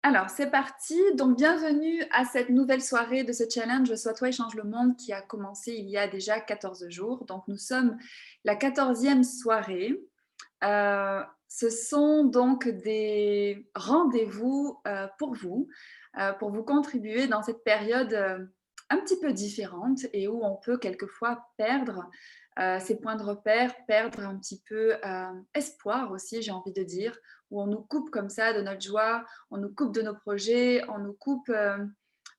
Alors, c'est parti. Donc, bienvenue à cette nouvelle soirée de ce challenge Sois toi et change le monde qui a commencé il y a déjà 14 jours. Donc, nous sommes la 14e soirée. Ce sont donc des rendez-vous pour vous contribuer dans cette période un petit peu différente et où on peut quelquefois perdre ses points de repère, perdre un petit peu espoir aussi, j'ai envie de dire, où on nous coupe comme ça de notre joie, on nous coupe de nos projets, on nous coupe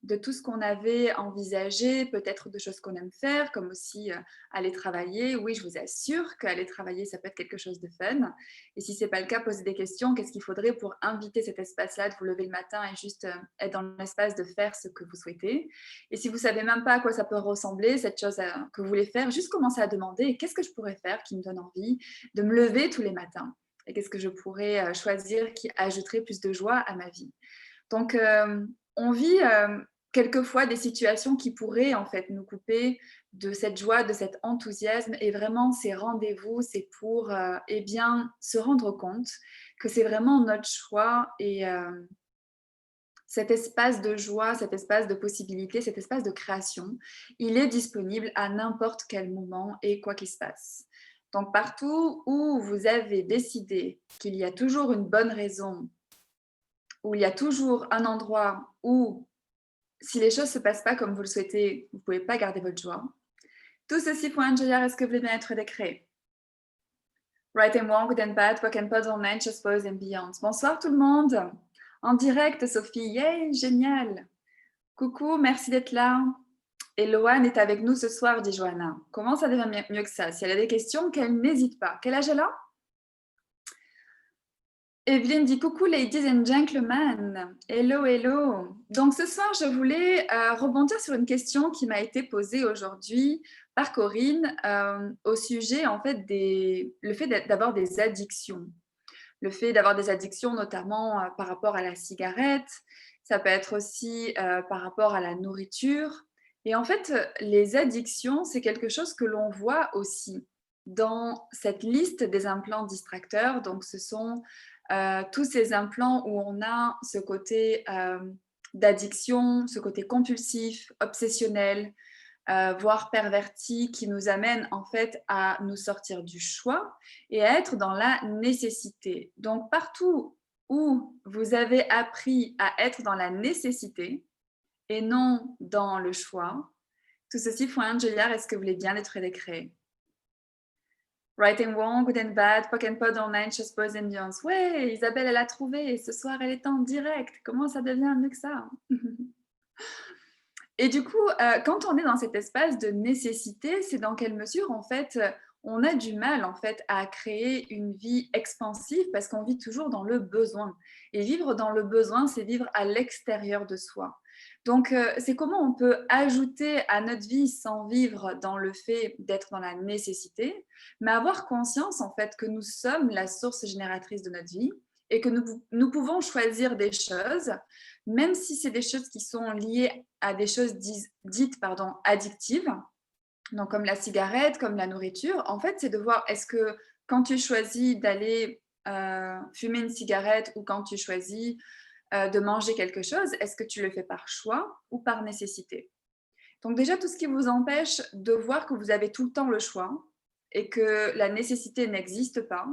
de tout ce qu'on avait envisagé, peut-être de choses qu'on aime faire, comme aussi aller travailler. Oui, je vous assure qu'aller travailler, ça peut être quelque chose de fun. Et si ce n'est pas le cas, posez des questions. Qu'est-ce qu'il faudrait pour inviter cet espace-là, de vous lever le matin et juste être dans l'espace de faire ce que vous souhaitez. Et si vous ne savez même pas à quoi ça peut ressembler, cette chose que vous voulez faire, juste commencez à demander qu'est-ce que je pourrais faire qui me donne envie de me lever tous les matins et qu'est-ce que je pourrais choisir qui ajouterait plus de joie à ma vie. Donc, on vit quelquefois des situations qui pourraient en fait nous couper de cette joie, de cet enthousiasme. Et vraiment, ces rendez-vous, c'est pour eh bien, se rendre compte que c'est vraiment notre choix et cet espace de joie, cet espace de possibilité, cet espace de création, il est disponible à n'importe quel moment et quoi qu'il se passe. Donc, partout où vous avez décidé qu'il y a toujours une bonne raison, où il y a toujours un endroit où si les choses ne se passent pas comme vous le souhaitez, vous ne pouvez pas garder votre joie. Tout ceci pour Angela, est-ce que vous voulez bien être décret? Right and wrong, good and bad, work and puzzle, nature, suppose and beyond. Bonsoir tout le monde. En direct, Sophie. Yay, génial. Coucou, merci d'être là. Et Loane est avec nous ce soir, dit Johanna. Comment ça devient mieux que ça? Si elle a des questions, qu'elle n'hésite pas. Quel âge elle a? Evelyne dit coucou ladies and gentlemen, hello hello. Donc ce soir je voulais rebondir sur une question qui m'a été posée aujourd'hui par Corinne au sujet en fait le fait d'avoir des addictions. Le fait d'avoir des addictions notamment par rapport à la cigarette, ça peut être aussi par rapport à la nourriture. Et en fait les addictions c'est quelque chose que l'on voit aussi dans cette liste des implants distracteurs. Donc ce sont tous ces implants où on a ce côté d'addiction, ce côté compulsif, obsessionnel, voire perverti, qui nous amène en fait à nous sortir du choix et à être dans la nécessité. Donc partout où vous avez appris à être dans la nécessité et non dans le choix, tout ceci font un Julia, est-ce que vous voulez bien être décret? Right and wrong, good and bad, pock and pod online, chose pose and beyond. Ouais, Isabelle, elle a trouvé. Ce soir, elle est en direct. Comment ça devient mieux que ça? Et du coup, quand on est dans cet espace de nécessité, c'est dans quelle mesure, en fait, on a du mal, en fait, à créer une vie expansive parce qu'on vit toujours dans le besoin. Et vivre dans le besoin, c'est vivre à l'extérieur de soi. Donc, c'est comment on peut ajouter à notre vie sans vivre dans le fait d'être dans la nécessité, mais avoir conscience, en fait, que nous sommes la source génératrice de notre vie et que nous pouvons choisir des choses, même si c'est des choses qui sont liées à des choses dites addictives, donc comme la cigarette, comme la nourriture. En fait, c'est de voir est-ce que quand tu choisis d'aller fumer une cigarette ou quand tu choisis de manger quelque chose, est-ce que tu le fais par choix ou par nécessité? Donc déjà, tout ce qui vous empêche de voir que vous avez tout le temps le choix et que la nécessité n'existe pas,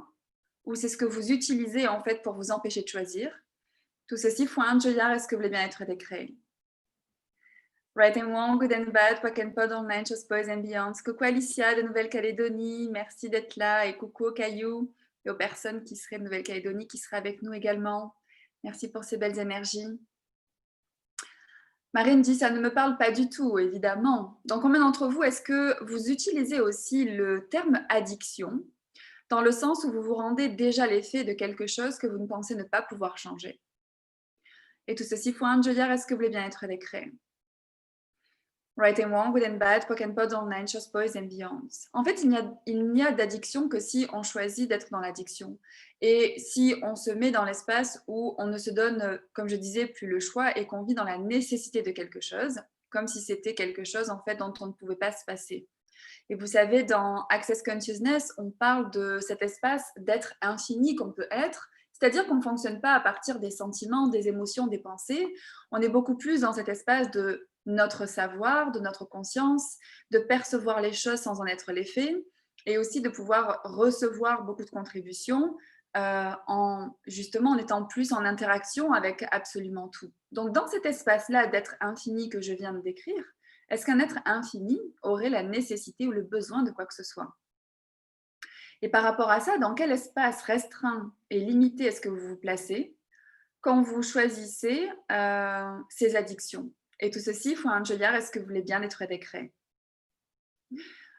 ou c'est ce que vous utilisez en fait pour vous empêcher de choisir. Tout ceci font un Julia, est-ce que vous voulez bien être décret? Right and wrong, good and bad, quack and pod, online, chose boys and beyond. Coucou Alicia de Nouvelle-Calédonie, merci d'être là. Et coucou aux cailloux et aux personnes qui seraient de Nouvelle-Calédonie qui seraient avec nous également. Merci pour ces belles énergies. Marine dit ça ne me parle pas du tout, évidemment. Donc combien d'entre vous, est-ce que vous utilisez aussi le terme addiction dans le sens où vous vous rendez déjà l'effet de quelque chose que vous ne pensez ne pas pouvoir changer? Et tout ceci, faut un Julia, est-ce que vous voulez bien être décret? Right and wrong, good and bad, pock and pod, online, chose boys and beyond. En fait, il n'y a d'addiction que si on choisit d'être dans l'addiction. Et si on se met dans l'espace où on ne se donne, comme je disais, plus le choix et qu'on vit dans la nécessité de quelque chose, comme si c'était quelque chose en fait dont on ne pouvait pas se passer. Et vous savez, dans Access Consciousness, on parle de cet espace d'être infini qu'on peut être C'est-à-dire qu'on ne fonctionne pas à partir des sentiments, des émotions, des pensées. On est beaucoup plus dans cet espace de notre savoir, de notre conscience, de percevoir les choses sans en être l'effet, et aussi de pouvoir recevoir beaucoup de contributions justement en étant plus en interaction avec absolument tout. Donc dans cet espace-là d'être infini que je viens de décrire, est-ce qu'un être infini aurait la nécessité ou le besoin de quoi que ce soit? Et par rapport à ça, dans quel espace restreint et limité est-ce que vous vous placez quand vous choisissez ces addictions? Et tout ceci, faut un Juliard, est-ce que vous voulez bien être décret?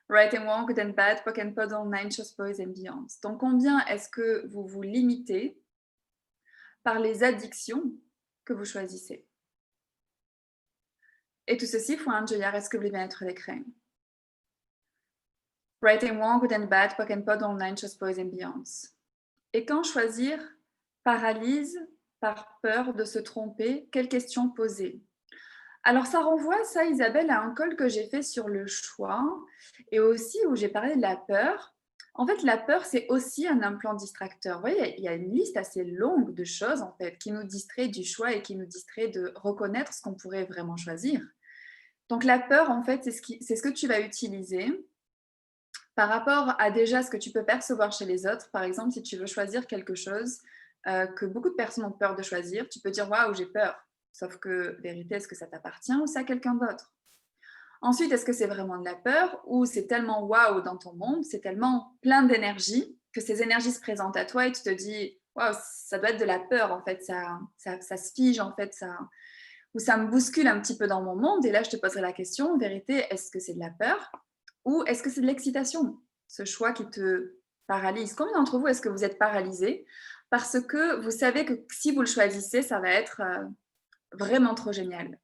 Right and wrong, good and bad, poke and pod online, shows, boys and beyond. Donc combien est-ce que vous vous limitez par les addictions que vous choisissez? Et tout ceci, faut un Juliard, est-ce que vous voulez bien être décret? Right and wrong, good and bad, poke and pod online, shows, boys and beyond. Et quand choisir paralyse par peur de se tromper, quelle question poser? Alors ça renvoie, ça Isabelle, à un call que j'ai fait sur le choix et aussi où j'ai parlé de la peur. En fait, la peur, c'est aussi un implant distracteur. Vous voyez, il y a une liste assez longue de choses en fait qui nous distrait du choix et qui nous distrait de reconnaître ce qu'on pourrait vraiment choisir. Donc la peur, en fait, c'est ce que tu vas utiliser par rapport à déjà ce que tu peux percevoir chez les autres. Par exemple, si tu veux choisir quelque chose que beaucoup de personnes ont peur de choisir, tu peux dire waouh, j'ai peur. Sauf que, vérité, est-ce que ça t'appartient ou c'est à quelqu'un d'autre? Ensuite, est-ce que c'est vraiment de la peur ou c'est tellement waouh dans ton monde, c'est tellement plein d'énergie que ces énergies se présentent à toi et tu te dis waouh, ça doit être de la peur en fait, ça se fige en fait, ou ça me bouscule un petit peu dans mon monde. Et là, je te poserai la question, vérité, est-ce que c'est de la peur ou est-ce que c'est de l'excitation? Ce choix qui te paralyse. Combien d'entre vous est-ce que vous êtes paralysés parce que vous savez que si vous le choisissez, ça va être vraiment trop génial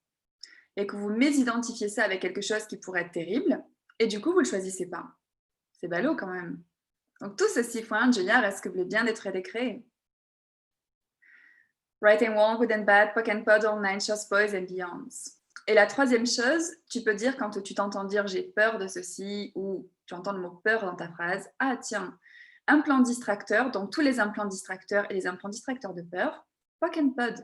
et que vous mésidentifiez ça avec quelque chose qui pourrait être terrible et du coup, vous ne le choisissez pas. C'est ballot quand même. Donc tout ceci, point, Julia, est-ce que vous voulez bien être décréé? Right and wrong, good and bad, poke and pod, online, shows, boys and beyonds. Et la troisième chose, tu peux dire quand tu t'entends dire j'ai peur de ceci ou tu entends le mot peur dans ta phrase, ah tiens, implant distracteur, donc tous les implants distracteurs et les implants distracteurs de peur, poke and pod.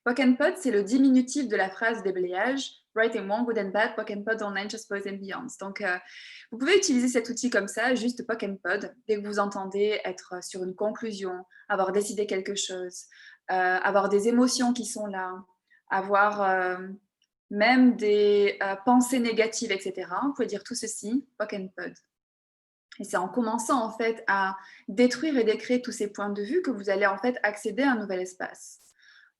Poke and pod, c'est le diminutif de la phrase déblayage, right and wrong, good and bad, poke and pod, online, shows, boys and beyonds. Donc vous pouvez utiliser cet outil comme ça, juste poke and pod, dès que vous entendez être sur une conclusion, avoir décidé quelque chose, avoir des émotions qui sont là, avoir même des pensées négatives, etc. Vous pouvez dire tout ceci, poke and pod. Et c'est en commençant en fait à détruire et décréer tous ces points de vue que vous allez en fait accéder à un nouvel espace.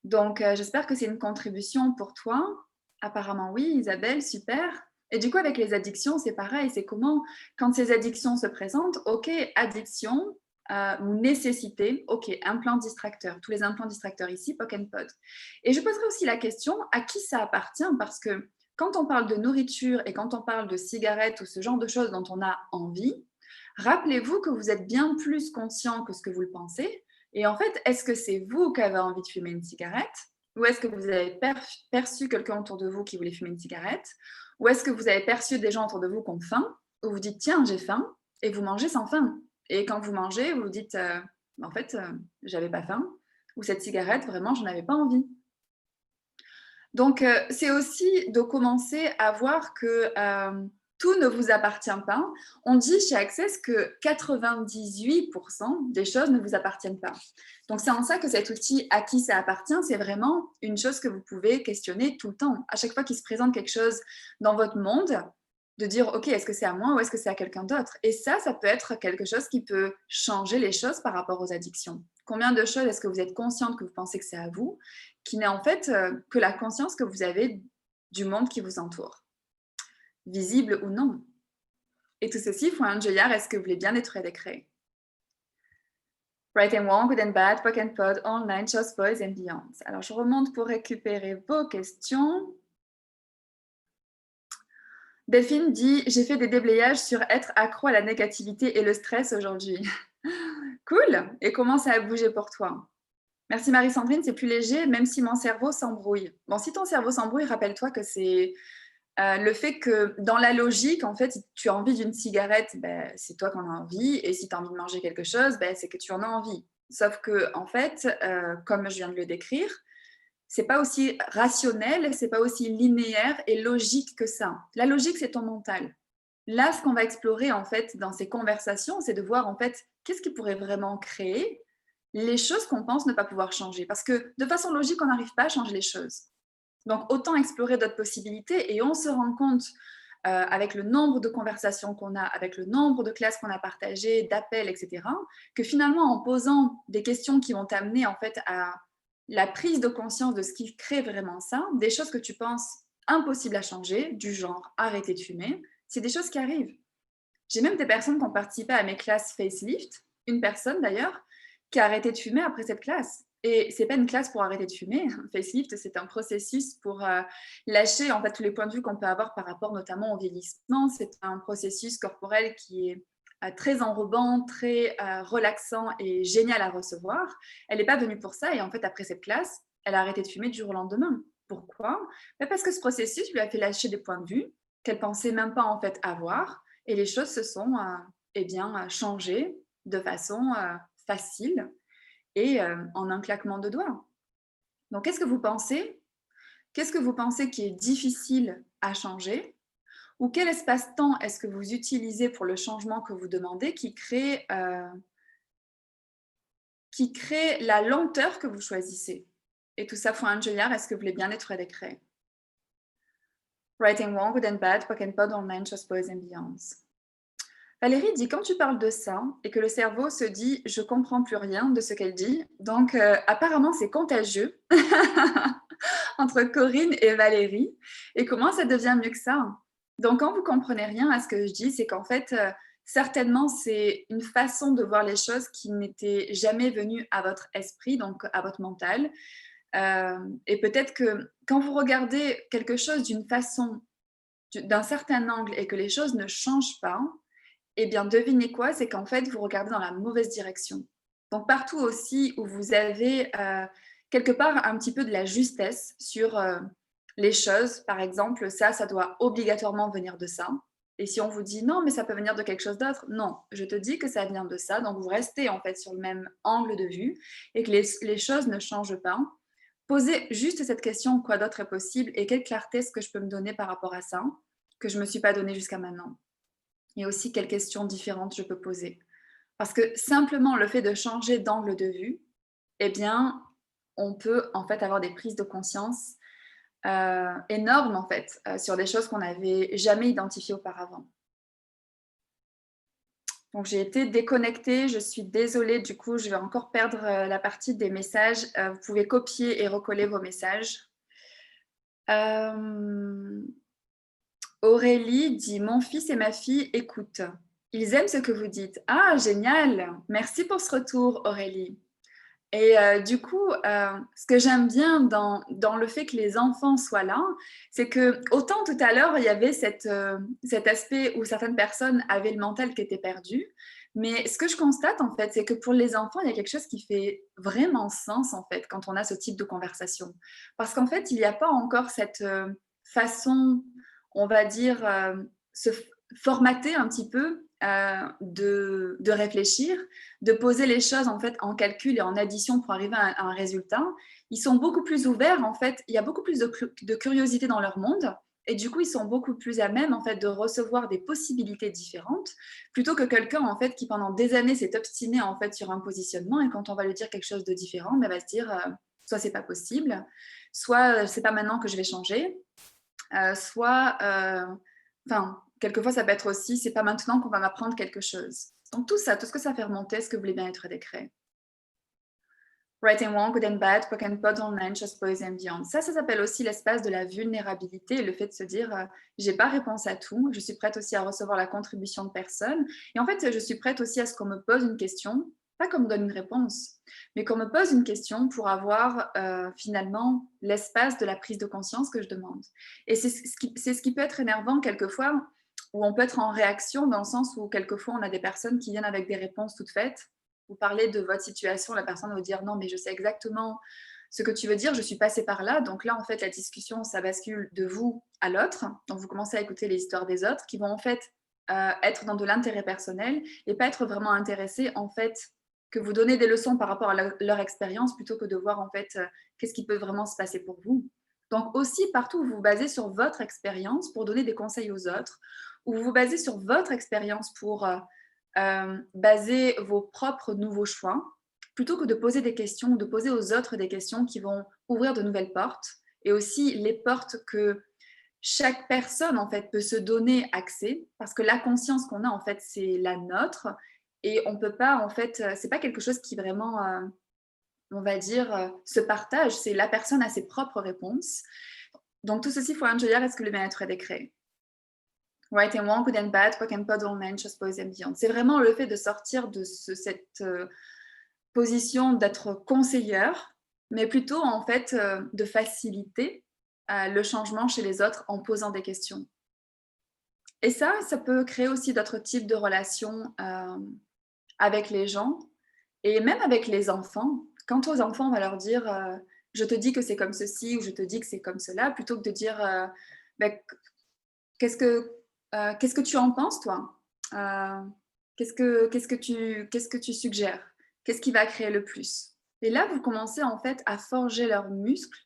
Donc j'espère que c'est une contribution pour toi. Apparemment oui, Isabelle, super. Et du coup avec les addictions, c'est pareil, c'est comment quand ces addictions se présentent, ok, addiction, ou nécessité, ok, implant distracteur, tous les implants distracteurs ici, poke and pod. Et je poserai aussi la question à qui ça appartient parce que quand on parle de nourriture et quand on parle de cigarettes ou ce genre de choses dont on a envie, rappelez-vous que vous êtes bien plus conscient que ce que vous le pensez. Et en fait, est-ce que c'est vous qui avez envie de fumer une cigarette ou est-ce que vous avez perçu quelqu'un autour de vous qui voulait fumer une cigarette ou est-ce que vous avez perçu des gens autour de vous qui ont faim ou vous dites tiens, j'ai faim et vous mangez sans faim. Et quand vous mangez, vous vous dites en fait, j'avais pas faim ou cette cigarette, vraiment, j'en avais pas envie. Donc, c'est aussi de commencer à voir que tout ne vous appartient pas. On dit chez Access que 98% des choses ne vous appartiennent pas. Donc, c'est en ça que cet outil à qui ça appartient, c'est vraiment une chose que vous pouvez questionner tout le temps. À chaque fois qu'il se présente quelque chose dans votre monde, de dire, OK, est-ce que c'est à moi ou est-ce que c'est à quelqu'un d'autre? Et ça peut être quelque chose qui peut changer les choses par rapport aux addictions. Combien de choses est-ce que vous êtes consciente que vous pensez que c'est à vous, qui n'est en fait que la conscience que vous avez du monde qui vous entoure, visible ou non. Et tout ceci, point un Joyard, est-ce que vous voulez bien être décret? Right and wrong, good and bad, poke and pod, online, shows, boys and beyond. Alors, je remonte pour récupérer vos questions. Delphine dit « J'ai fait des déblayages sur être accro à la négativité et le stress aujourd'hui. » Cool. Et comment ça a bougé pour toi? Merci Marie-Sandrine, c'est plus léger, même si mon cerveau s'embrouille. Bon, si ton cerveau s'embrouille, rappelle-toi que c'est le fait que dans la logique, en fait, si tu as envie d'une cigarette, ben, c'est toi qui en as envie. Et si tu as envie de manger quelque chose, ben, c'est que tu en as envie. Sauf que, en fait, comme je viens de le décrire, c'est pas aussi rationnel, c'est pas aussi linéaire et logique que ça. La logique, c'est ton mental. Là, ce qu'on va explorer, en fait, dans ces conversations, c'est de voir, en fait, qu'est-ce qui pourrait vraiment créer les choses qu'on pense ne pas pouvoir changer. Parce que de façon logique, on n'arrive pas à changer les choses. Donc, autant explorer d'autres possibilités et on se rend compte, avec le nombre de conversations qu'on a, avec le nombre de classes qu'on a partagées, d'appels, etc., que finalement, en posant des questions qui vont t'amener en fait à la prise de conscience de ce qui crée vraiment ça, des choses que tu penses impossibles à changer, du genre arrêter de fumer, c'est des choses qui arrivent. J'ai même des personnes qui ont participé à mes classes facelift, une personne d'ailleurs, qui a arrêté de fumer après cette classe. Et c'est pas une classe pour arrêter de fumer. Facelift, c'est un processus pour lâcher en fait tous les points de vue qu'on peut avoir par rapport notamment au vieillissement. C'est un processus corporel qui est très enrobant, très relaxant et génial à recevoir. Elle n'est pas venue pour ça et en fait après cette classe, elle a arrêté de fumer du jour au lendemain. Pourquoi? Parce que ce processus lui a fait lâcher des points de vue qu'elle pensait même pas en fait avoir et les choses se sont eh bien, changées de façon facile et en un claquement de doigts. Donc, qu'est-ce que vous pensez? Qu'est-ce que vous pensez qui est difficile à changer? Ou quel espace-temps est-ce que vous utilisez pour le changement que vous demandez qui crée la lenteur que vous choisissez? Et tout ça pour un Juliard, est-ce que vous voulez bien être à décret? Writing wrong, good and bad, pock and pod, online, just boys and beyonds. Valérie dit quand tu parles de ça et que le cerveau se dit je comprends plus rien de ce qu'elle dit, donc apparemment c'est contagieux entre Corinne et Valérie. Et comment ça devient mieux que ça? Donc quand vous comprenez rien à ce que je dis, c'est qu'en fait certainement c'est une façon de voir les choses qui n'était jamais venue à votre esprit, donc à votre mental. Et peut-être que quand vous regardez quelque chose d'une façon, d'un certain angle et que les choses ne changent pas, eh bien, devinez quoi? C'est qu'en fait, vous regardez dans la mauvaise direction. Donc, partout aussi où vous avez quelque part un petit peu de la justesse sur les choses, par exemple, ça doit obligatoirement venir de ça. Et si on vous dit non, mais ça peut venir de quelque chose d'autre, non, je te dis que ça vient de ça. Donc, vous restez en fait sur le même angle de vue et que les choses ne changent pas. Posez juste cette question, quoi d'autre est possible et quelle clarté est-ce que je peux me donner par rapport à ça que je ne me suis pas donné jusqu'à maintenant? Et aussi quelles questions différentes je peux poser. Parce que simplement le fait de changer d'angle de vue, eh bien, on peut en fait avoir des prises de conscience énormes en fait sur des choses qu'on n'avait jamais identifiées auparavant. Donc j'ai été déconnectée, je suis désolée, du coup je vais encore perdre la partie des messages. Vous pouvez copier et recoller vos messages. Euh, Aurélie dit: «Mon fils et ma fille écoutent. Ils aiment ce que vous dites». Ah génial! Merci pour ce retour Aurélie. Et du coup, ce que j'aime bien dans le fait que les enfants soient là, c'est que autant tout à l'heure, il y avait cet aspect où certaines personnes avaient le mental qui était perdu, mais ce que je constate en fait, c'est que pour les enfants, il y a quelque chose qui fait vraiment sens en fait quand on a ce type de conversation. Parce qu'en fait, il n'y a pas encore cette, façon, on va dire, se formater un petit peu, de réfléchir, de poser les choses en fait en calcul et en addition pour arriver à un résultat. Ils sont beaucoup plus ouverts en fait, il y a beaucoup plus de curiosité dans leur monde et du coup ils sont beaucoup plus à même en fait de recevoir des possibilités différentes plutôt que quelqu'un en fait qui pendant des années s'est obstiné en fait sur un positionnement et quand on va lui dire quelque chose de différent, ben, va se dire soit c'est pas possible, soit c'est pas maintenant que je vais changer, soit enfin quelquefois ça peut être aussi c'est pas maintenant qu'on va m'apprendre quelque chose. Donc tout ça, tout ce que ça fait remonter, est-ce que vous voulez bien être décret? Right and wrong, good and bad, poke and pod online, just boys and beyond. Ça s'appelle aussi l'espace de la vulnérabilité et le fait de se dire j'ai pas réponse à tout, je suis prête aussi à recevoir la contribution de personne. Et en fait, je suis prête aussi à ce qu'on me pose une question, pas qu'on me donne une réponse, mais qu'on me pose une question pour avoir finalement l'espace de la prise de conscience que je demande. Et c'est ce qui peut être énervant quelquefois, où on peut être en réaction dans le sens où quelquefois on a des personnes qui viennent avec des réponses toutes faites. Vous parlez de votre situation, la personne va vous dire non, mais je sais exactement ce que tu veux dire, je suis passée par là. Donc là, en fait, la discussion, ça bascule de vous à l'autre. Donc vous commencez à écouter les histoires des autres qui vont en fait être dans de l'intérêt personnel et pas être vraiment intéressé en fait que vous donnez des leçons par rapport à leur expérience plutôt que de voir en fait qu'est-ce qui peut vraiment se passer pour vous. Donc aussi, partout, vous vous basez sur votre expérience pour donner des conseils aux autres, ou vous vous basez sur votre expérience pour baser vos propres nouveaux choix, plutôt que de poser des questions, de poser aux autres des questions qui vont ouvrir de nouvelles portes, et aussi les portes que chaque personne en fait peut se donner accès, parce que la conscience qu'on a en fait c'est la nôtre, et on peut pas en fait, c'est pas quelque chose qui vraiment, on va dire, se partage, c'est la personne a ses propres réponses. Donc tout ceci får en att göra skulle bien être décret. Right and wrong, good and bad, quoique and pas dans människors beyond. C'est vraiment le fait de sortir de cette position d'être conseillère, mais plutôt en fait de faciliter le changement chez les autres en posant des questions. Et ça peut créer aussi d'autres types de relations avec les gens et même avec les enfants. Quant aux enfants, on va leur dire je te dis que c'est comme ceci ou je te dis que c'est comme cela, plutôt que de dire ben, qu'est-ce que tu en penses, toi qu'est-ce que tu suggères? Qu'est-ce qui va créer le plus? Et là, vous commencez en fait à forger leurs muscles,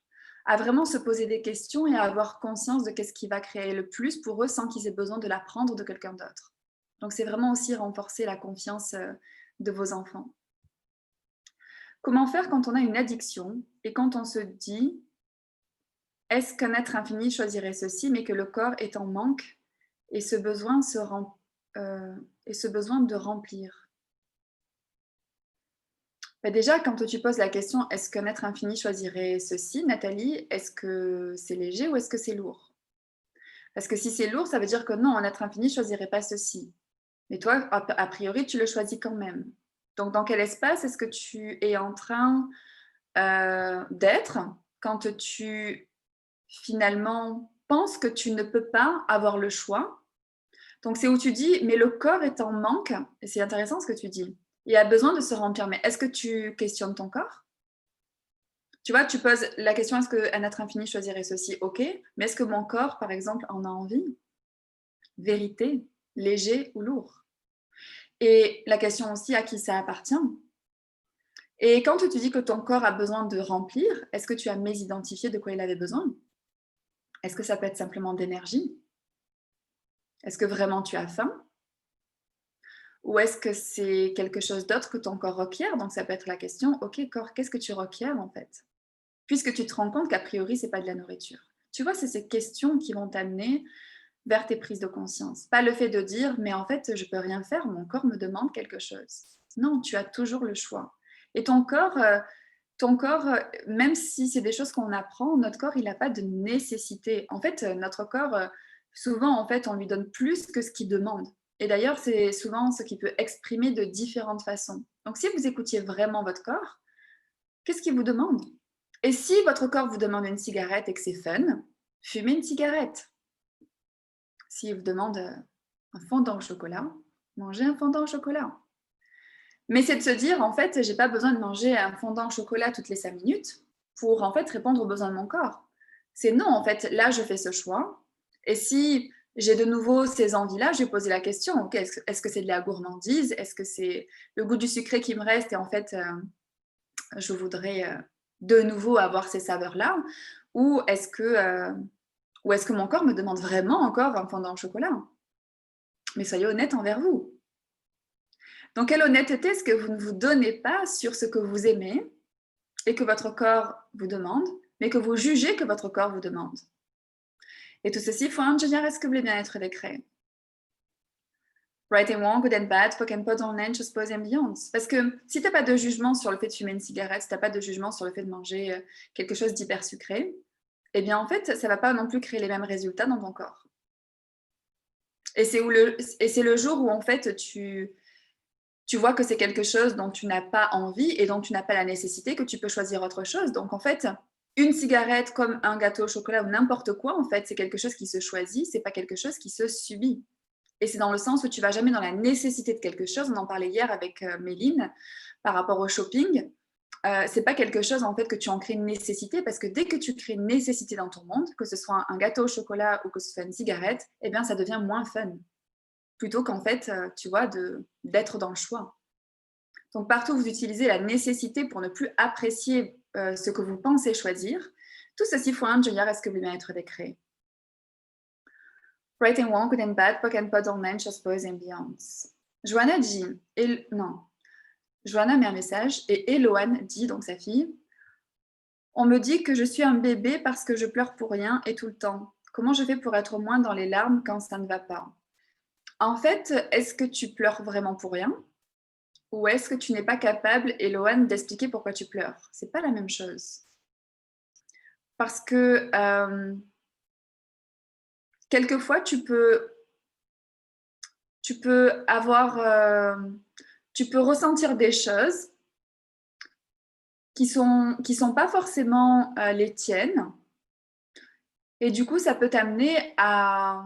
à vraiment se poser des questions et à avoir conscience de qu'est-ce qui va créer le plus pour eux sans qu'ils aient besoin de l'apprendre de quelqu'un d'autre. Donc, c'est vraiment aussi renforcer la confiance de vos enfants. Comment faire quand on a une addiction et quand on se dit est-ce qu'un être infini choisirait ceci, mais que le corps est en manque et ce besoin, et ce besoin de remplir? Bah déjà, quand tu poses la question est-ce qu'un être infini choisirait ceci, Nathalie, est-ce que c'est léger ou est-ce que c'est lourd? Parce que si c'est lourd, ça veut dire que non, un être infini ne choisirait pas ceci. Mais toi, a priori, tu le choisis quand même. Donc, dans quel espace est-ce que tu es en train d'être quand tu finalement penses que tu ne peux pas avoir le choix? Donc, c'est où tu dis, mais le corps est en manque, et c'est intéressant ce que tu dis, il a besoin de se remplir. Mais est-ce que tu questionnes ton corps? Tu vois, tu poses la question, est-ce qu'un être infini choisirait ceci? Ok, mais est-ce que mon corps, par exemple, en a envie? Vérité, léger ou lourd? Et la question aussi, à qui ça appartient? Et quand tu dis que ton corps a besoin de remplir, est-ce que tu as mésidentifié de quoi il avait besoin? Est-ce que ça peut être simplement d'énergie? Est-ce que vraiment tu as faim? Ou est-ce que c'est quelque chose d'autre que ton corps requiert? Donc ça peut être la question, ok corps, qu'est-ce que tu requiers en fait? Puisque tu te rends compte qu'a priori, c'est pas de la nourriture. Tu vois, c'est ces questions qui vont t'amener vers tes prises de conscience. Pas le fait de dire, mais en fait, je peux rien faire, mon corps me demande quelque chose. Non, tu as toujours le choix. Et ton corps, même si c'est des choses qu'on apprend, notre corps, il n'a pas de nécessité. En fait, notre corps, souvent, en fait, on lui donne plus que ce qu'il demande. Et d'ailleurs, c'est souvent ce qu'il peut exprimer de différentes façons. Donc, si vous écoutiez vraiment votre corps, qu'est-ce qu'il vous demande? Et si votre corps vous demande une cigarette et que c'est fun, fumez une cigarette. S'il vous demande un fondant au chocolat, mangez un fondant au chocolat. Mais c'est de se dire, en fait, j'ai pas besoin de manger un fondant au chocolat toutes les 5 minutes pour en fait répondre aux besoins de mon corps. C'est non, en fait, là, je fais ce choix. Et si j'ai de nouveau ces envies-là, je vais poser la question, ok, est-ce que c'est de la gourmandise? Est-ce que c'est le goût du sucré qui me reste et en fait, je voudrais de nouveau avoir ces saveurs-là? Ou est-ce que mon corps me demande vraiment encore un fondant au chocolat? Mais soyez honnête envers vous. Donc, quelle honnêteté est-ce que vous ne vous donnez pas sur ce que vous aimez et que votre corps vous demande, mais que vous jugez que votre corps vous demande? Et tout ceci faut ingénierer ce que le bien-être des créer. Right and wrong, good and bad, poc and pot online, chose pose ambiance. Parce que si tu n'as pas de jugement sur le fait de fumer une cigarette, si tu n'as pas de jugement sur le fait de manger quelque chose d'hyper sucré, eh bien en fait, ça ne va pas non plus créer les mêmes résultats dans ton corps. Et c'est le jour où en fait tu vois que c'est quelque chose dont tu n'as pas envie et dont tu n'as pas la nécessité, que tu peux choisir autre chose. Donc en fait, une cigarette comme un gâteau au chocolat ou n'importe quoi, en fait, c'est quelque chose qui se choisit, c'est pas quelque chose qui se subit. Et c'est dans le sens où tu vas jamais dans la nécessité de quelque chose. On en parlait hier avec Méline par rapport au shopping. C'est pas quelque chose en fait que tu en crées une nécessité, parce que dès que tu crées une nécessité dans ton monde, que ce soit un gâteau au chocolat ou que ce soit une cigarette, eh bien ça devient moins fun. Plutôt qu'en fait, tu vois, d'être dans le choix. Donc, partout où vous utilisez la nécessité pour ne plus apprécier ce que vous pensez choisir, tout ceci förändrar ce que vill mettre décret. Right and wrong, good and bad, pock and pod, all men, just boys and beyonds. Joanna dit, non, Joanna met un message et Eloane dit, donc sa fille, on me dit que je suis un bébé parce que je pleure pour rien et tout le temps. Comment je fais pour être moins dans les larmes quand ça ne va pas? En fait, est-ce que tu pleures vraiment pour rien? Ou est-ce que tu n'es pas capable, Eloane, d'expliquer pourquoi tu pleures? C'est pas la même chose. Parce que quelquefois, tu peux ressentir des choses qui sont pas forcément les tiennes. Et du coup, ça peut t'amener à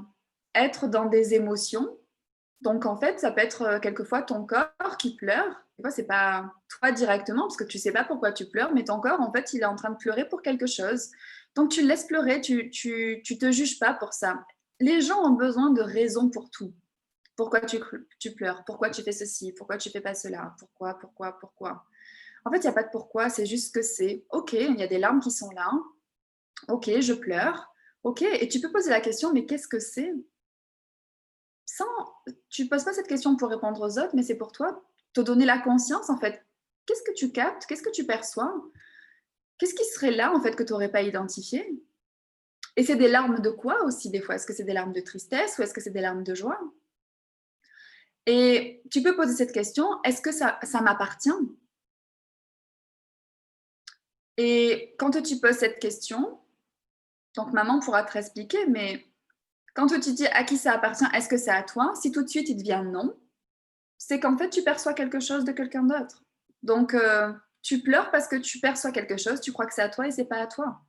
être dans des émotions. Donc, en fait, ça peut être quelquefois ton corps qui pleure. Des fois, c'est pas toi directement, parce que tu sais pas pourquoi tu pleures, mais ton corps, en fait, il est en train de pleurer pour quelque chose. Donc, tu le laisses pleurer, tu te juges pas pour ça. Les gens ont besoin de raisons pour tout. Pourquoi tu pleures? Pourquoi tu fais ceci? Pourquoi tu fais pas cela? Pourquoi? En fait, il n'y a pas de pourquoi, c'est juste que c'est OK, il y a des larmes qui sont là. OK, je pleure. OK, et tu peux poser la question, mais qu'est-ce que c'est? Tu poses pas cette question pour répondre aux autres, mais c'est pour toi, te donner la conscience, en fait. Qu'est-ce que tu captes? Qu'est-ce que tu perçois? Qu'est-ce qui serait là, en fait, que tu n'aurais pas identifié? Et c'est des larmes de quoi aussi, des fois? Est-ce que c'est des larmes de tristesse ou est-ce que c'est des larmes de joie? Et tu peux poser cette question, est-ce que ça m'appartient? Et quand tu poses cette question, donc maman pourra te expliquer, mais quand tu dis à qui ça appartient, est-ce que c'est à toi? Si tout de suite il devient non, c'est qu'en fait tu perçois quelque chose de quelqu'un d'autre. Donc tu pleures parce que tu perçois quelque chose, tu crois que c'est à toi et c'est pas à toi.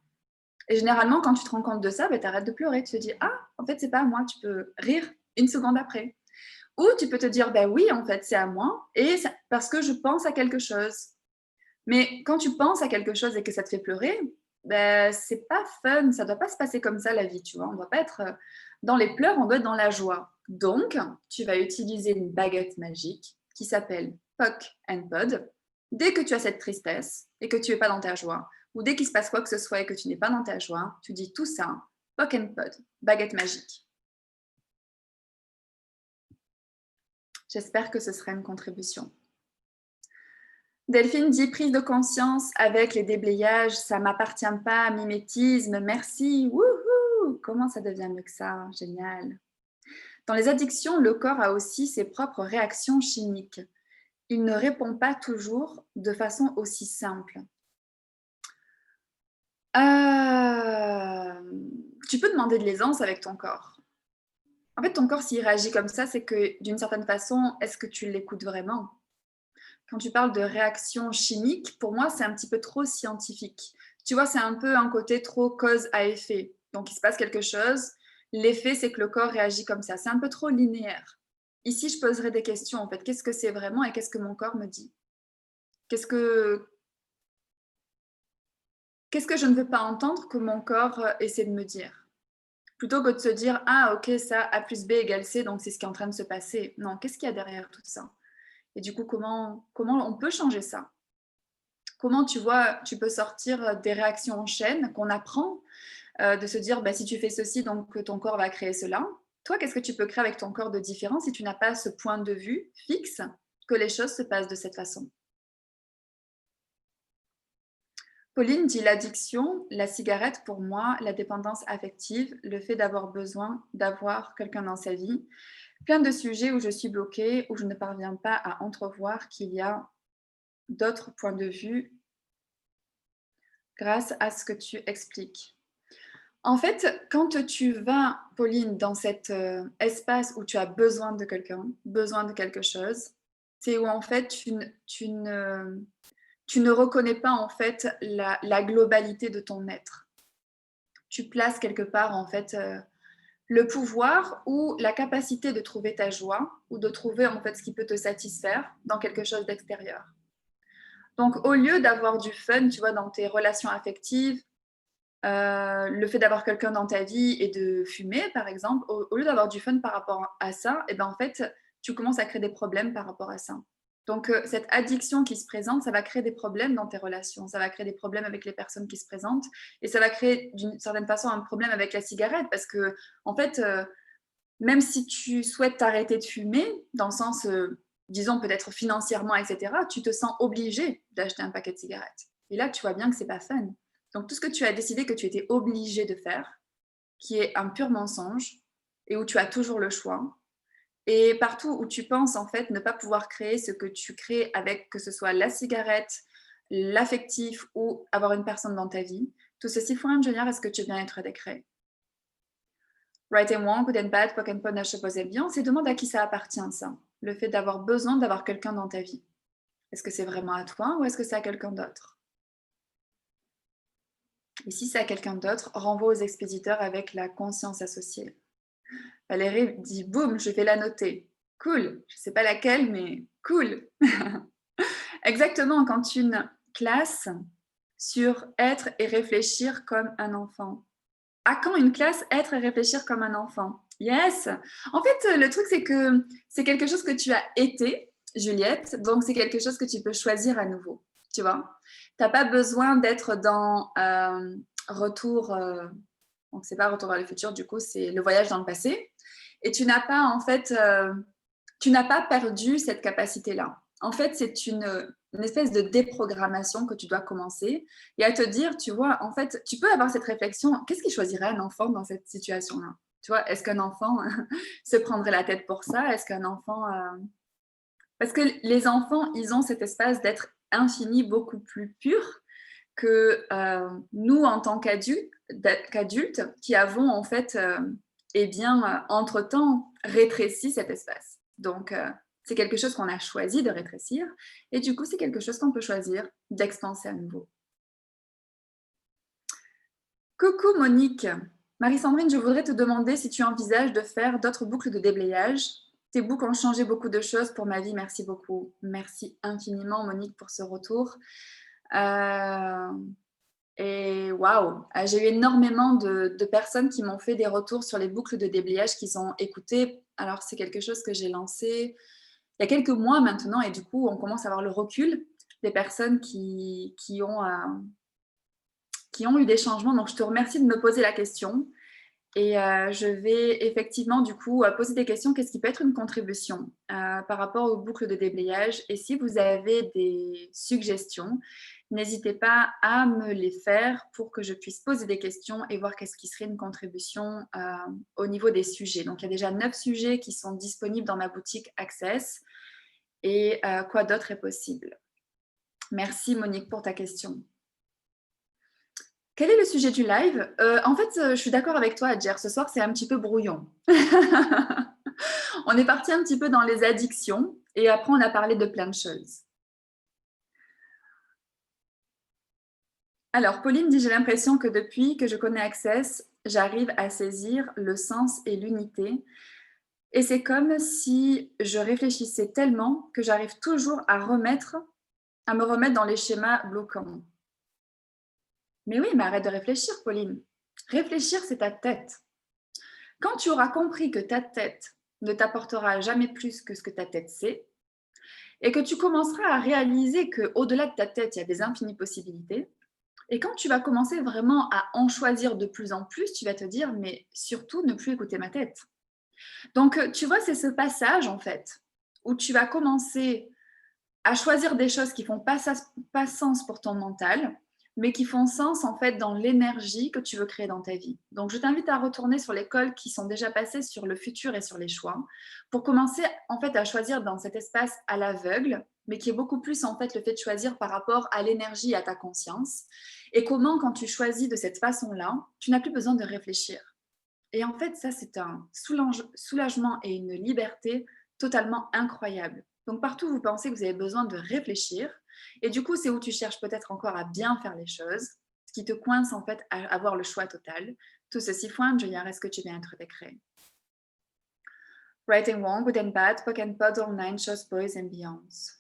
Et généralement, quand tu te rends compte de ça, tu arrêtes de pleurer. Tu te dis, ah, en fait, c'est pas à moi. Tu peux rire une seconde après. Ou tu peux te dire, ben oui, en fait, c'est à moi et parce que je pense à quelque chose. Mais quand tu penses à quelque chose et que ça te fait pleurer, ben, c'est pas fun, ça doit pas se passer comme ça la vie, tu vois. On doit pas être dans les pleurs, on doit être dans la joie. Donc, tu vas utiliser une baguette magique qui s'appelle Pock and Pod. Dès que tu as cette tristesse et que tu n'es pas dans ta joie, ou dès qu'il se passe quoi que ce soit et que tu n'es pas dans ta joie, tu dis tout ça, Pock and Pod, baguette magique. J'espère que ce sera une contribution. Delphine dit prise de conscience avec les déblayages, ça m'appartient pas, mimétisme, merci. Wouhou! Comment ça devient mieux que ça? Génial. Dans les addictions, le corps a aussi ses propres réactions chimiques. Il ne répond pas toujours de façon aussi simple. Tu peux demander de l'aisance avec ton corps. En fait, ton corps, s'il réagit comme ça, c'est que d'une certaine façon, est-ce que tu l'écoutes vraiment? Quand tu parles de réaction chimique, pour moi, c'est un petit peu trop scientifique. Tu vois, c'est un peu un côté trop cause à effet. Donc, il se passe quelque chose, l'effet, c'est que le corps réagit comme ça. C'est un peu trop linéaire. Ici, je poserai des questions, en fait. Qu'est-ce que c'est vraiment et qu'est-ce que mon corps me dit? Qu'est-ce que je ne veux pas entendre que mon corps essaie de me dire? Plutôt que de se dire, ah, ok, ça, A plus B égale C, donc c'est ce qui est en train de se passer. Non, qu'est-ce qu'il y a derrière tout ça? Et du coup, comment on peut changer ça? Comment tu vois, tu peux sortir des réactions en chaîne qu'on apprend, de se dire, bah, si tu fais ceci, donc ton corps va créer cela. Toi, qu'est-ce que tu peux créer avec ton corps de différent si tu n'as pas ce point de vue fixe que les choses se passent de cette façon? Pauline dit l'addiction, la cigarette pour moi, la dépendance affective, le fait d'avoir besoin d'avoir quelqu'un dans sa vie, plein de sujets où je suis bloquée, où je ne parviens pas à entrevoir qu'il y a d'autres points de vue grâce à ce que tu expliques. En fait, quand tu vas, Pauline, dans cet espace où tu as besoin de quelqu'un, besoin de quelque chose, c'est où en fait tu ne reconnais pas en fait la globalité de ton être. Tu places quelque part en fait le pouvoir ou la capacité de trouver ta joie ou de trouver en fait ce qui peut te satisfaire dans quelque chose d'extérieur. Donc au lieu d'avoir du fun, tu vois, dans tes relations affectives, le fait d'avoir quelqu'un dans ta vie et de fumer, par exemple, au lieu d'avoir du fun par rapport à ça, et ben en fait, tu commences à créer des problèmes par rapport à ça. Donc, cette addiction qui se présente, ça va créer des problèmes dans tes relations, ça va créer des problèmes avec les personnes qui se présentent et ça va créer d'une certaine façon un problème avec la cigarette parce que, en fait, même si tu souhaites t'arrêter de fumer, dans le sens, disons peut-être financièrement, et cetera, tu te sens obligé d'acheter un paquet de cigarettes. Et là, tu vois bien que c'est pas fun. Donc, tout ce que tu as décidé que tu étais obligé de faire, qui est un pur mensonge et où tu as toujours le choix, et partout où tu penses en fait ne pas pouvoir créer ce que tu crées avec, que ce soit la cigarette, l'affectif ou avoir une personne dans ta vie, tout ceci font ingénieur est-ce que tu bien être décret. Right and wrong, good and bad, poc and pon, bien, c'est demande à qui ça appartient ça. Le fait d'avoir besoin d'avoir quelqu'un dans ta vie. Est-ce que c'est vraiment à toi ou est-ce que c'est à quelqu'un d'autre? Et si c'est à quelqu'un d'autre, renvoie aux expéditeurs avec la conscience associée. Valérie dit boum, je vais la noter. Cool, je sais pas laquelle, mais cool. Exactement, quand une classe sur être et réfléchir comme un enfant. À quand une classe être et réfléchir comme un enfant? Yes! En fait, le truc, c'est que c'est quelque chose que tu as été, Juliette, donc c'est quelque chose que tu peux choisir à nouveau, tu vois? Tu n'as pas besoin d'être dans retour, donc c'est pas retour vers le futur, du coup, c'est le voyage dans le passé. Et tu n'as pas, en fait, tu n'as pas perdu cette capacité-là. En fait, c'est une espèce de déprogrammation que tu dois commencer et à te dire, tu vois, en fait, tu peux avoir cette réflexion, qu'est-ce qui choisirait un enfant dans cette situation-là? Tu vois, est-ce qu'un enfant se prendrait la tête pour ça? Est-ce qu'un enfant... Parce que les enfants, ils ont cet espace d'être infini beaucoup plus pur que nous, en tant qu'adultes, qui avons en fait, eh bien, entre-temps, rétréci cet espace. Donc, c'est quelque chose qu'on a choisi de rétrécir, et du coup, c'est quelque chose qu'on peut choisir d'expanser à nouveau. Coucou Monique. Marie-Sandrine, je voudrais te demander si tu envisages de faire d'autres boucles de déblayage. Tes boucles ont changé beaucoup de choses pour ma vie. Merci beaucoup. Merci infiniment Monique pour ce retour. Et waouh, j'ai eu énormément de personnes qui m'ont fait des retours sur les boucles de déblayage qu'ils ont écoutées. Alors, c'est quelque chose que j'ai lancé il y a quelques mois maintenant et du coup, on commence à avoir le recul des personnes qui ont eu des changements. Donc, je te remercie de me poser la question. Et je vais effectivement, du coup, poser des questions. Qu'est-ce qui peut être une contribution par rapport aux boucles de déblayage? Et si vous avez des suggestions, n'hésitez pas à me les faire pour que je puisse poser des questions et voir qu'est-ce qui serait une contribution au niveau des sujets. Donc, il y a déjà 9 sujets qui sont disponibles dans ma boutique Access. Et quoi d'autre est possible? Merci Monique pour ta question. Quel est le sujet du live? En fait, je suis d'accord avec toi, Adjer. Ce soir, c'est un petit peu brouillon. On est parti un petit peu dans les addictions et après, on a parlé de plein de choses. Alors, Pauline dit, j'ai l'impression que depuis que je connais Access, j'arrive à saisir le sens et l'unité. Et c'est comme si je réfléchissais tellement que j'arrive toujours à me remettre dans les schémas bloquants. Mais oui, mais arrête de réfléchir, Pauline. Réfléchir, c'est ta tête. Quand tu auras compris que ta tête ne t'apportera jamais plus que ce que ta tête sait, et que tu commenceras à réaliser qu'au-delà de ta tête, il y a des infinies possibilités, et quand tu vas commencer vraiment à en choisir de plus en plus, tu vas te dire, mais surtout ne plus écouter ma tête. Donc, tu vois, c'est ce passage, en fait, où tu vas commencer à choisir des choses qui font pas sens pour ton mental, mais qui font sens en fait dans l'énergie que tu veux créer dans ta vie. Donc, je t'invite à retourner sur l'école qui sont déjà passées sur le futur et sur les choix, pour commencer en fait à choisir dans cet espace à l'aveugle, mais qui est beaucoup plus en fait le fait de choisir par rapport à l'énergie et à ta conscience. Et comment, quand tu choisis de cette façon-là, tu n'as plus besoin de réfléchir. Et en fait, ça, c'est un soulagement et une liberté totalement incroyable. Donc, partout où vous pensez que vous avez besoin de réfléchir, et du coup, c'est où tu cherches peut-être encore à bien faire les choses, ce qui te coince en fait à avoir le choix total. Tout ceci fointe, Julien, est-ce que tu viens être décret? Right and wrong, good and bad, poc and pod, all nine, shows, boys and beyonds.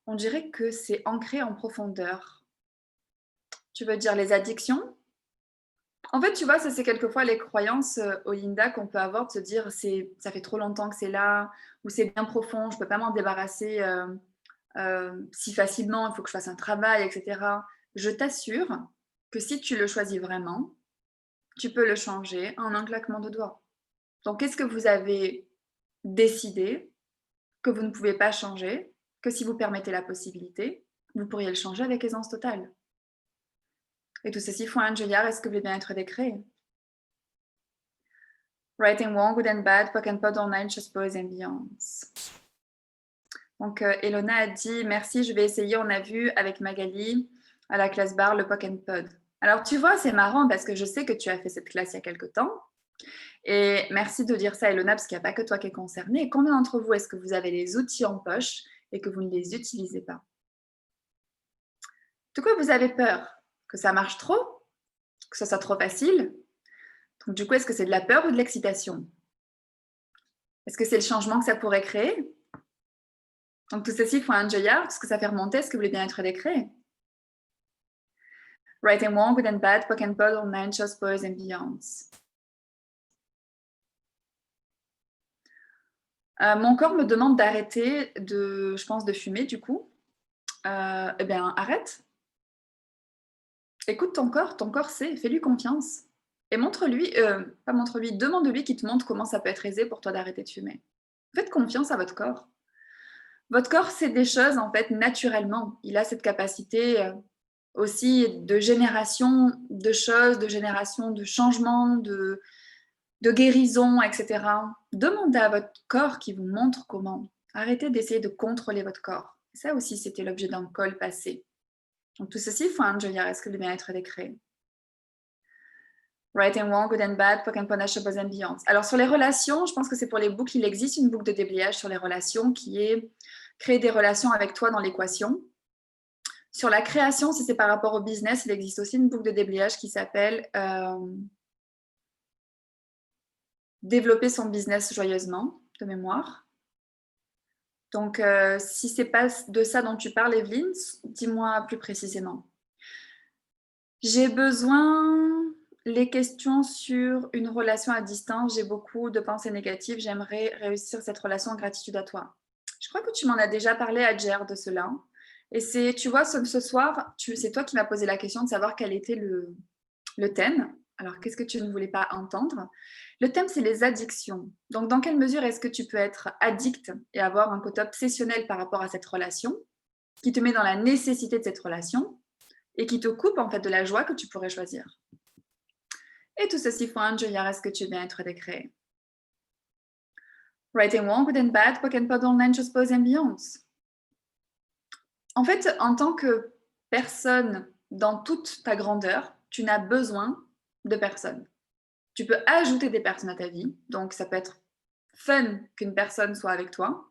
On dirait que c'est ancré en profondeur. Tu veux dire les addictions? En fait, tu vois, ça c'est quelquefois les croyances, Olinda, qu'on peut avoir de se dire: «Ça fait trop longtemps que c'est là» ou «C'est bien profond, je peux pas m'en débarrasser, si facilement, il faut que je fasse un travail» et cetera. Je t'assure que si tu le choisis vraiment, tu peux le changer en un claquement de doigts. Donc qu'est-ce que vous avez décidé que vous ne pouvez pas changer, que si vous permettez la possibilité, vous pourriez le changer avec aisance totale? Et tout ceci font un Juliard, est-ce que vous voulez bien être décret? Right and wrong, good and bad, poke and pod online, just boys and beyonds. Donc, Elona a dit: «Merci, je vais essayer. On a vu avec Magali à la classe bar le poke and pod». Alors tu vois, c'est marrant parce que je sais que tu as fait cette classe il y a quelque temps et merci de dire ça, Elona, parce qu'il n'y a pas que toi qui es concernée. Combien d'entre vous est-ce que vous avez les outils en poche et que vous ne les utilisez pas? De quoi vous avez peur? Que ça marche trop? Que ça soit trop facile? Donc du coup, est-ce que c'est de la peur ou de l'excitation? Est-ce que c'est le changement que ça pourrait créer? Donc tout ceci font un joyard, tout ce que ça fait remonter, est-ce que vous voulez bien être décret? Right and wrong, good and bad, poke and pod, online, shows, boys and beyonds. Mon corps me demande d'arrêter je pense, de fumer du coup. Eh bien, arrête. Écoute ton corps sait, fais-lui confiance. Et montre-lui, pas montre-lui, demande-lui qu'il te montre comment ça peut être aisé pour toi d'arrêter de fumer. Faites confiance à votre corps. Votre corps sait des choses en fait naturellement. Il a cette capacité aussi de génération de choses, de génération de changements, de guérison, etc. Demandez à votre corps qui vous montre comment. Arrêtez d'essayer de contrôler votre corps. Ça aussi, c'était l'objet d'un call passé. Donc tout ceci, il faut un joyard, est-ce que le bien-être décret? Right and wrong, good and bad, poke and panache, boys and beyond. Alors sur les relations, je pense que c'est pour les boucles, il existe une boucle de déblayage sur les relations qui est créer des relations avec toi dans l'équation. Sur la création, si c'est par rapport au business, il existe aussi une boucle de déblayage qui s'appelle développer son business joyeusement, de mémoire. Donc, si c'est pas de ça dont tu parles, Evelyne, dis-moi plus précisément. J'ai besoin les questions sur une relation à distance. J'ai beaucoup de pensées négatives. J'aimerais réussir cette relation en gratitude à toi. Je crois que tu m'en as déjà parlé à Jer de cela. Et c'est, tu vois, ce soir, c'est toi qui m'as posé la question de savoir quel était le thème. Alors, qu'est-ce que tu ne voulais pas entendre? Le thème, c'est les addictions. Donc, dans quelle mesure est-ce que tu peux être addict et avoir un côté obsessionnel par rapport à cette relation, qui te met dans la nécessité de cette relation et qui te coupe en fait de la joie que tu pourrais choisir? Et tout ceci font un joyard, est-ce que tu veux bien être décréé? Right and wrong, good and bad, poke and pod online, just boys and beyonds. En fait, en tant que personne dans toute ta grandeur, tu n'as besoin de personne. Tu peux ajouter des personnes à ta vie, donc ça peut être fun qu'une personne soit avec toi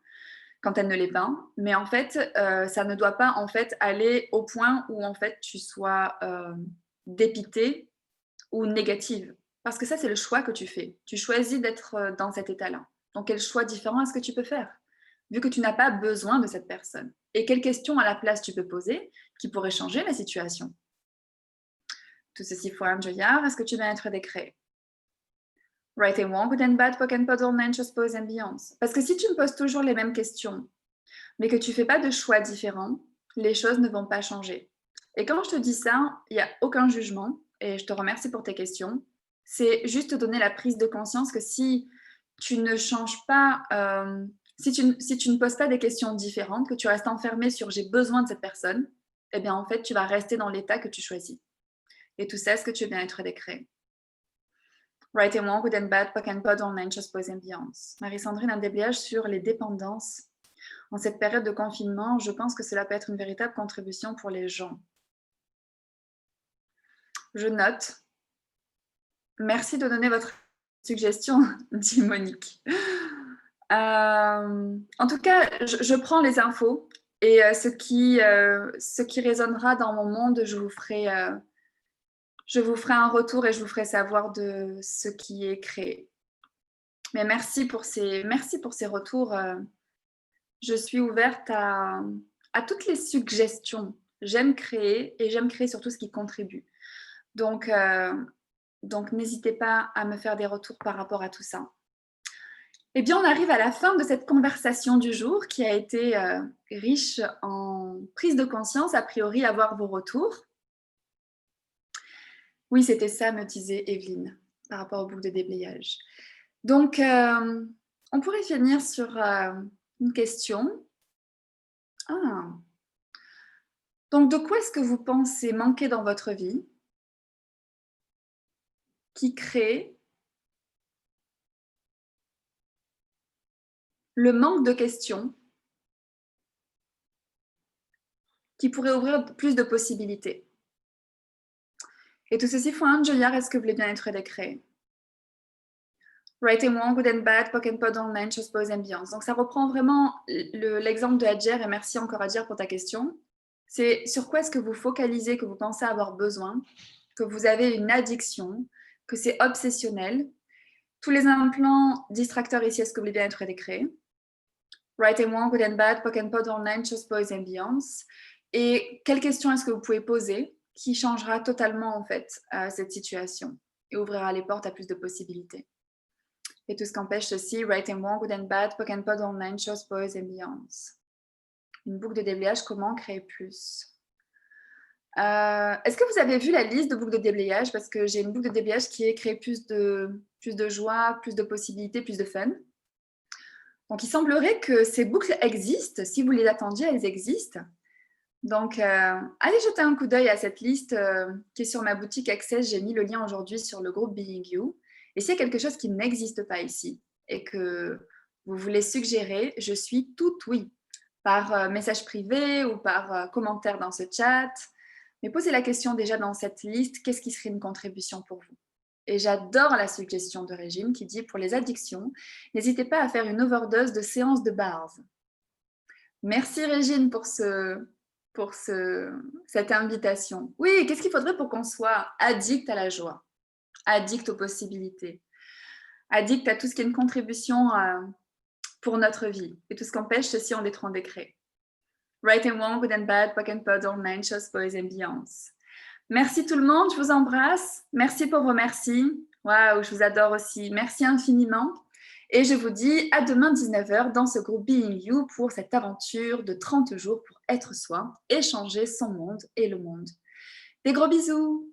quand elle ne l'est pas, mais en fait, ça ne doit pas en fait aller au point où en fait tu sois dépitée ou négative, parce que ça c'est le choix que tu fais. Tu choisis d'être dans cet état-là. Donc quel choix différent est-ce que tu peux faire, vu que tu n'as pas besoin de cette personne? Et quelles questions à la place tu peux poser qui pourraient changer la situation? Tout ceci faut un joyard, est-ce que tu veux être décret? Right and wrong, good and bad, poke and pod, online, just boys and beyonds. Parce que si tu me poses toujours les mêmes questions, mais que tu fais pas de choix différents, les choses ne vont pas changer. Et quand je te dis ça, il n'y a aucun jugement, et je te remercie pour tes questions. C'est juste te donner la prise de conscience que si tu ne changes pas, si tu ne poses pas des questions différentes, que tu restes enfermé sur j'ai besoin de cette personne, eh bien en fait, tu vas rester dans l'état que tu choisis. Et tout ça, est-ce que tu veux bien être décret? Right and wrong, good and bad, poke and pod, online, just boys and beyonds. Marie-Sandrine, un déblayage sur les dépendances. En cette période de confinement, je pense que cela peut être une véritable contribution pour les gens. Je note. Merci de donner votre suggestion, dit Monique. En tout cas, je prends les infos et ce qui résonnera dans mon monde, je vous ferai un retour et je vous ferai savoir de ce qui est créé. Mais merci pour ces retours. Je suis ouverte à toutes les suggestions. J'aime créer et j'aime créer surtout ce qui contribue. Donc, Donc, n'hésitez pas à me faire des retours par rapport à tout ça. Eh bien, on arrive à la fin de cette conversation du jour qui a été riche en prise de conscience, a priori, à voir vos retours. Oui, c'était ça, me disait Evelyne, par rapport aux boucles de déblayage. Donc, on pourrait finir sur une question. Ah. Donc, de quoi est-ce que vous pensez manquer dans votre vie qui crée le manque de questions qui pourrait ouvrir plus de possibilités? Et tout ceci font un Julia, est-ce que vous voulez bien être décret? Right and wrong, good and bad, pock and pod online, chose pose ambiance. Donc ça reprend vraiment l'exemple de Adjer, et merci encore Adjer pour ta question. C'est sur quoi est-ce que vous focalisez, que vous pensez avoir besoin, que vous avez une addiction, que c'est obsessionnel. Tous les implants distracteurs ici, est-ce que vous voulez bien être décret? Right and wrong, good and bad, pock and pod online, chose pose ambiance. Et quelle question est-ce que vous pouvez poser qui changera totalement en fait cette situation et ouvrira les portes à plus de possibilités? Et tout ce qu'empêche ceci, right and wrong, good and bad, pock and pod online, chose pose ambiance. Une boucle de déblayage, comment créer plus? Est-ce que vous avez vu la liste de boucles de déblayage? Parce que j'ai une boucle de déblayage qui est créer plus de joie, plus de possibilités, plus de fun. Donc, il semblerait que ces boucles existent. Si vous les attendiez, elles existent. Donc, allez jeter un coup d'œil à cette liste qui est sur ma boutique Access. J'ai mis le lien aujourd'hui sur le groupe Being You. Et s'il y a quelque chose qui n'existe pas ici et que vous voulez suggérer, je suis tout oui, par message privé ou par commentaire dans ce chat. Mais posez la question déjà dans cette liste, qu'est-ce qui serait une contribution pour vous? Et j'adore la suggestion de Régine qui dit, pour les addictions, n'hésitez pas à faire une overdose de séances de bars. Merci Régine pour cette invitation. Oui, qu'est-ce qu'il faudrait pour qu'on soit addict à la joie, addict aux possibilités, addict à tout ce qui est une contribution pour notre vie et tout ce qu'empêche ceci en d'être en décret. Right and wrong, good and bad, pock and pod, online, chose, boys and beyonds. Merci tout le monde, je vous embrasse. Merci pour vos merci. Waouh, je vous adore aussi. Merci infiniment. Et je vous dis à demain 19h dans ce groupe Being You pour cette aventure de 30 jours pour être soi et changer son monde et le monde. Des gros bisous!